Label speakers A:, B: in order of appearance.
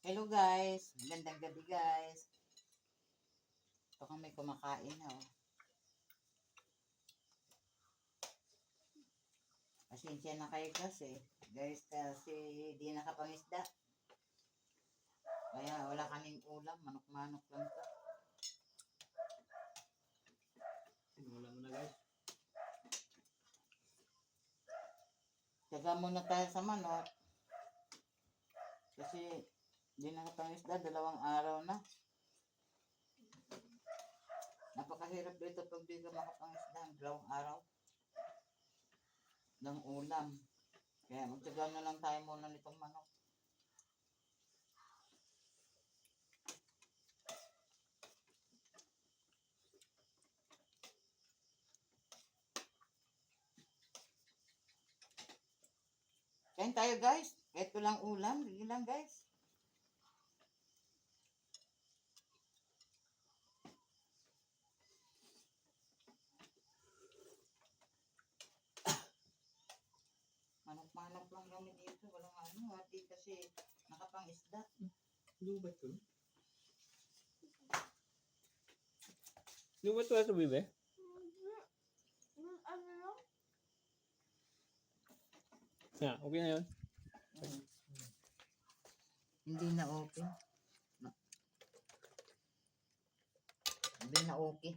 A: Hello guys, magandang gabi guys. Ito kami kumakain na oh. Pasensya na kayo kasi di nakapangisda. Kaya wala kaming ulam, manok-manok lang to.
B: Simulan mo na guys.
A: Taga muna tayo sa manok. Kasi di nakapangisda, 2 araw na. Napakahirap dito pag di ka makapangisda, 2 araw ng ulam. Kaya magtaga na lang tayo muna nitong manok. Kain tayo guys. Kahit walang ulam, hindi lang guys. Manok-manok lang kami dito. Walang ano. Hati kasi nakapangisda.
B: Lubat ko. Lubat wala sa bibe?
C: Ano lang?
B: Okay na yun.
A: Hindi na okay. Hindi na okay.